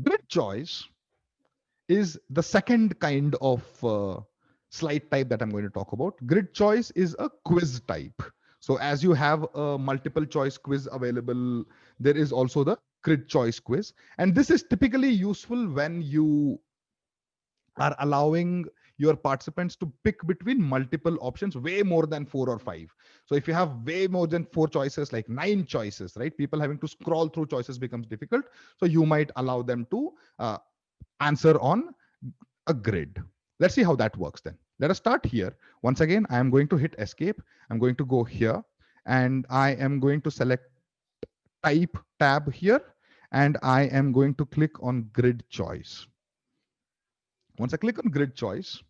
Grid choice is the second kind of slide type that I'm going to talk about. Grid choice is a quiz type. So as you have a multiple choice quiz available, there is also the grid choice quiz. And this is typically useful when you are allowing your participants to pick between multiple options, way more than 4 or 5. So if you have way more than 4 choices, like 9 choices, right, people having to scroll through choices becomes difficult. So you might allow them to answer on a grid. Let's see how that works then. Let us start here. Once again, I am going to hit escape. I'm going to go here and I am going to select type tab here, and I am going to click on grid choice. Once I click on grid choice,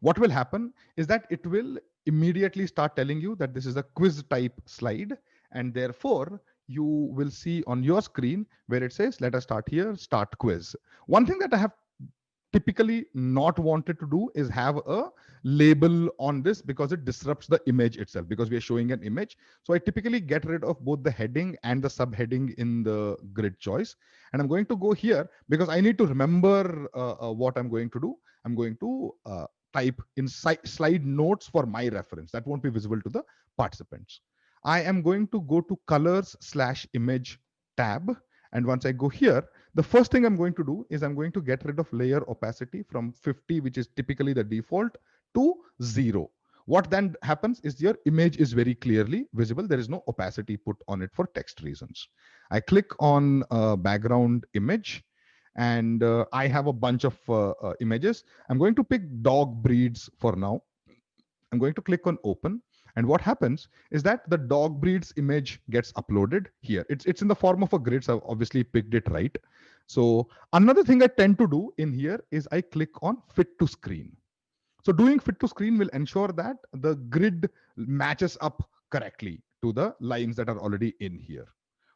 what will happen is that it will immediately start telling you that this is a quiz type slide, and therefore you will see on your screen where it says, let us start here, start quiz. One thing that I have typically not wanted to do is have a label on this, because it disrupts the image itself, because we are showing an image. So I typically get rid of both the heading and the subheading in the grid choice. And I'm going to go here because I need to remember what I'm going to do. I'm going to type in slide notes for my reference. That won't be visible to the participants. I am going to go to colors/image tab. And once I go here, the first thing I'm going to do is I'm going to get rid of layer opacity from 50, which is typically the default, to 0. What then happens is your image is very clearly visible. There is no opacity put on it for text reasons. I click on background image, and I have a bunch of images. I'm going to pick dog breeds for now. I'm going to click on open. And what happens is that the dog breeds image gets uploaded here. It's in the form of a grid, so I've obviously picked it right. So another thing I tend to do in here is I click on fit to screen. So doing fit to screen will ensure that the grid matches up correctly to the lines that are already in here.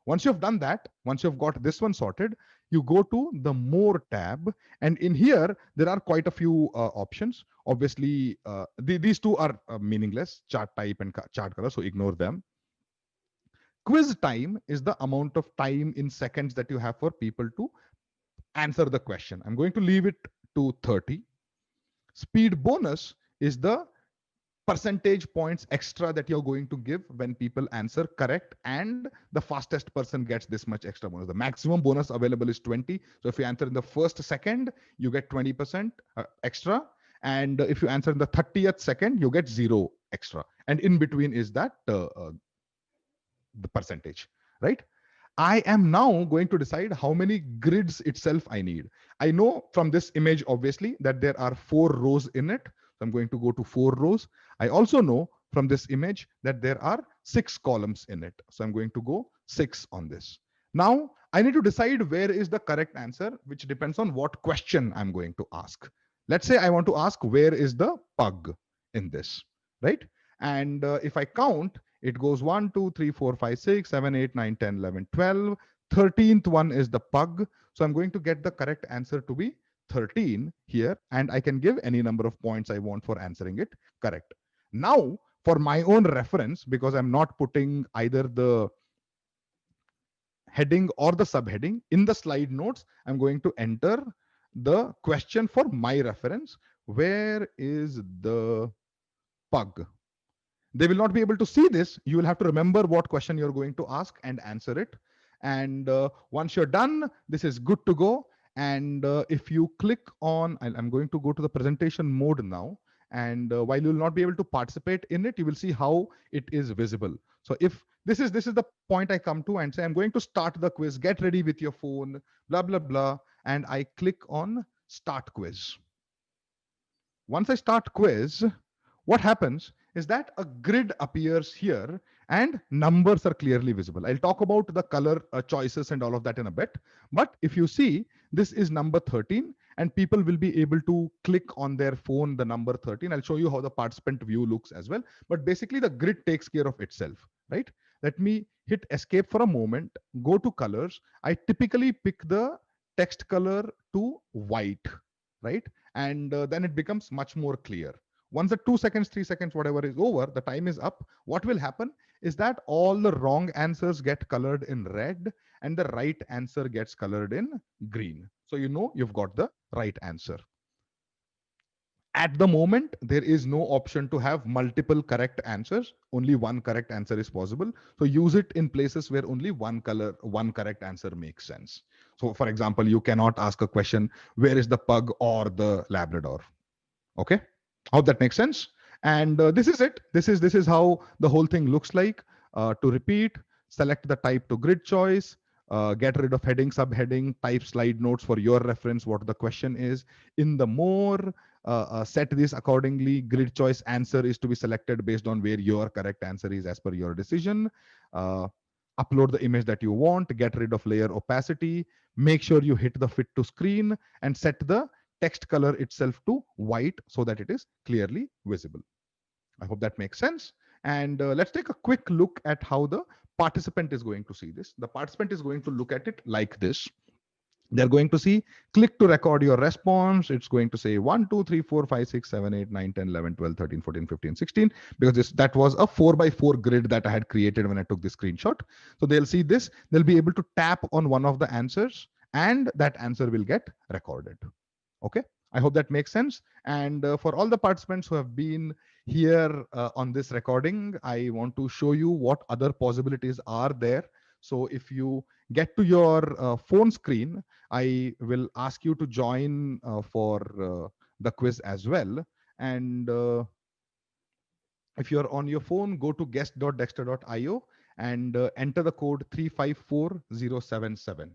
Once you've done that, once you've got this one sorted, you go to the more tab, and in here there are quite a few options. Obviously these two are meaningless, chart type and chart color, so ignore them. Quiz time is the amount of time in seconds that you have for people to answer the question. I'm going to leave it to 30. Speed bonus is the percentage points extra that you're going to give when people answer correct, and the fastest person gets this much extra bonus. The maximum bonus available is 20. So if you answer in the first second, you get 20% extra, and if you answer in the 30th second, you get 0 extra, and in between is that the percentage, right? I am now going to decide how many grids itself I need. I know from this image, obviously, that there are 4 rows in it. So I'm going to go to 4 rows. I also know from this image that there are 6 columns in it. So I'm going to go 6 on this. Now I need to decide where is the correct answer, which depends on what question I'm going to ask. Let's say I want to ask where is the pug in this, right? And if I count, it goes 1, 2, 3, 4, 5, 6, 7, 8, 9, 10, 11, 12. 13th one is the pug. So I'm going to get the correct answer to be 13 here, and I can give any number of points I want for answering it correct. Now, for my own reference, because I'm not putting either the heading or the subheading in the slide notes, I'm going to enter the question for my reference. Where is the pug? They will not be able to see this. You will have to remember what question you're going to ask and answer it. And once you're done, this is good to go. And if you click on, I'm going to go to the presentation mode now. And while you will not be able to participate in it, you will see how it is visible. So if this is the point I come to and say, I'm going to start the quiz, get ready with your phone, blah, blah, blah. And I click on start quiz. Once I start quiz, what happens is that a grid appears here and numbers are clearly visible. I'll talk about the color choices and all of that in a bit. But if you see, this is number 13, and people will be able to click on their phone the number 13. I'll show you how the participant view looks as well. But basically, the grid takes care of itself, right? Let me hit escape for a moment, go to colors. I typically pick the text color to white, right? And then it becomes much more clear. once the 2 seconds, 3 seconds, whatever is over, the time is up, what will happen is that all the wrong answers get colored in red and the right answer gets colored in green. So you know you've got the right answer. At the moment, there is no option to have multiple correct answers. Only one correct answer is possible. So use it in places where only one correct answer makes sense. So for example, you cannot ask a question, where is the pug or the Labrador? Okay. Hope that makes sense. And this is it. This is how the whole thing looks like. To repeat, select the type to grid choice, get rid of heading, subheading, type slide notes for your reference, what the question is. In the more, set this accordingly. Grid choice answer is to be selected based on where your correct answer is as per your decision. Uh, Upload the image that you want, get rid of layer opacity, make sure you hit the fit to screen and set the text color itself to white so that it is clearly visible. I hope that makes sense. And let's take a quick look at how the participant is going to see this. The participant is going to look at it like this. They're going to see, click to record your response. It's going to say 1, 2, 3, 4, 5, 6, 7, 8, 9, 10, 11, 12, 13, 14, 15, 16, because that was a 4x4 grid that I had created when I took this screenshot. So they'll see this, they'll be able to tap on one of the answers and that answer will get recorded. Okay. I hope that makes sense. And for all the participants who have been here on this recording, I want to show you what other possibilities are there. So if you get to your phone screen, I will ask you to join for the quiz as well. And if you're on your phone, go to guest.dexter.io and enter the code 354077.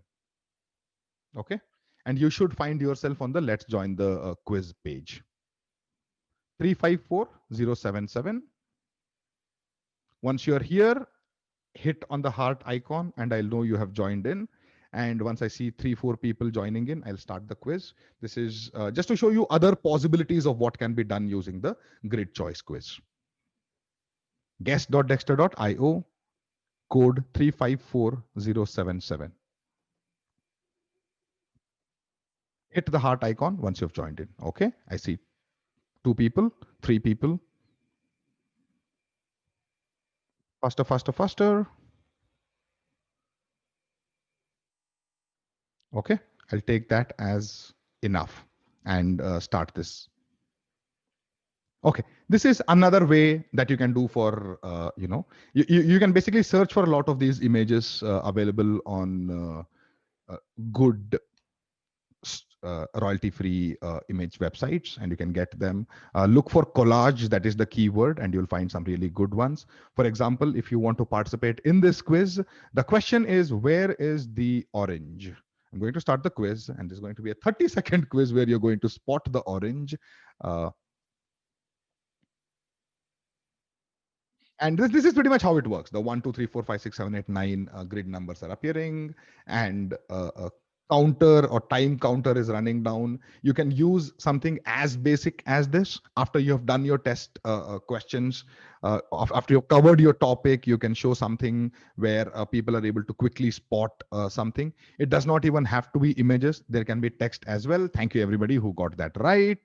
Okay. And you should find yourself on the Let's Join the Quiz page. 354077. Once you're here, hit on the heart icon and I'll know you have joined in. And once I see 3-4 people joining in, I'll start the quiz. This is just to show you other possibilities of what can be done using the grid choice quiz. Guest.dexter.io, code 354077. Hit the heart icon once you've joined in. Okay, I see 2 people, 3 people. Faster, faster, faster. Okay, I'll take that as enough and start this. Okay, this is another way that you can do for, you can basically search for a lot of these images available on good royalty-free image websites, and you can get them. Look for collage, that is the keyword, and you'll find some really good ones. For example, if you want to participate in this quiz, the question is, where is the orange? I'm going to start the quiz, and there's going to be a 30-second quiz where you're going to spot the orange. And this is pretty much how it works. The 1, 2, 3, 4, 5, 6, 7, 8, 9 grid numbers are appearing, and a counter or time counter is running down. You can use something as basic as this. After you have done your test questions, after you've covered your topic, you can show something where people are able to quickly spot something. It does not even have to be images. There can be text as well. Thank you, everybody who got that right.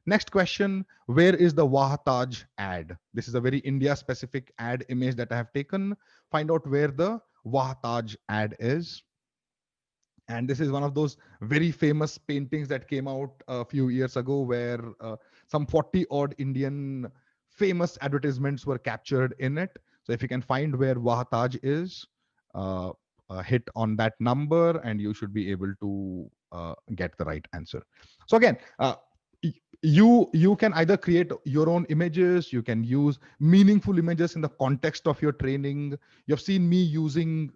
Next question, where is the Wahtaj ad? This is a very India specific ad image that I have taken. Find out where the Wahtaj ad is. And this is one of those very famous paintings that came out a few years ago where some 40 odd Indian famous advertisements were captured in it. So if you can find where Wahtaj is, hit on that number and you should be able to get the right answer. So again, you can either create your own images, you can use meaningful images in the context of your training. You've seen me using,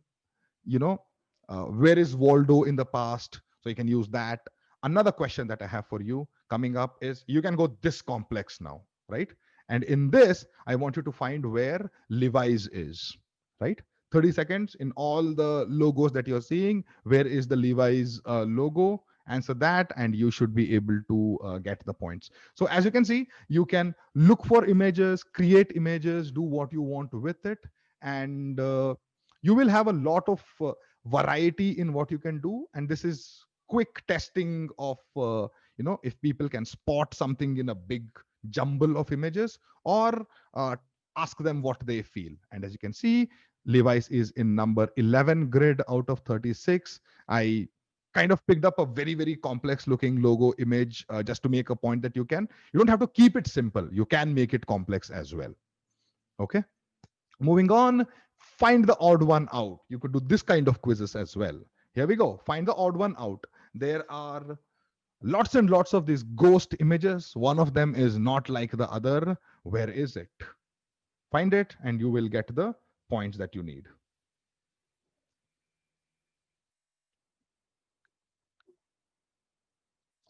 where is Waldo in the past, so you can use that. Another question that I have for you coming up is, you can go this complex now, right? And in this, I want you to find where Levi's is, right? 30 seconds. In all the logos that you're seeing, where is the Levi's logo? Answer that and you should be able to get the points. So as you can see, you can look for images, create images, do what you want with it, and you will have a lot of variety in what you can do. And this is quick testing of if people can spot something in a big jumble of images, or ask them what they feel. And as you can see, Levi's is in number 11 grid out of 36. I kind of picked up a very, very complex looking logo image just to make a point that you don't have to keep it simple. You can make it complex as well. Okay. Moving on, find the odd one out. You could do this kind of quizzes as well. Here we go. Find the odd one out. There are lots and lots of these ghost images. One of them is not like the other. Where is it? Find it and you will get the points that you need.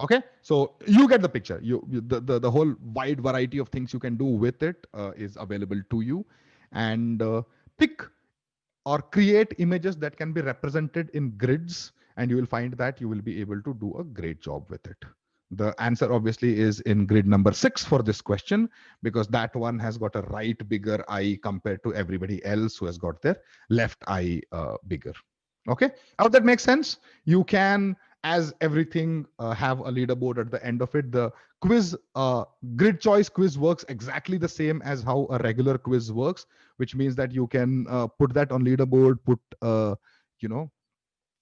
Okay, so you get the picture. The whole wide variety of things you can do with it is available to you. And pick or create images that can be represented in grids, and you will find that you will be able to do a great job with it. The answer obviously is in grid number 6 for this question, because that one has got a right bigger eye compared to everybody else who has got their left eye bigger. Okay, how that makes sense? You can, as everything, have a leaderboard at the end of it. The quiz, grid choice quiz works exactly the same as how a regular quiz works, which means that you can put that on leaderboard, put you know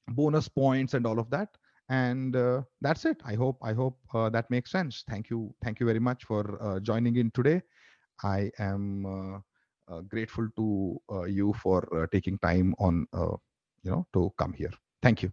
bonus points and all of that. And that's it. I hope that makes sense. Thank you very much for joining in today. I am grateful to you for taking time on to come here. Thank you.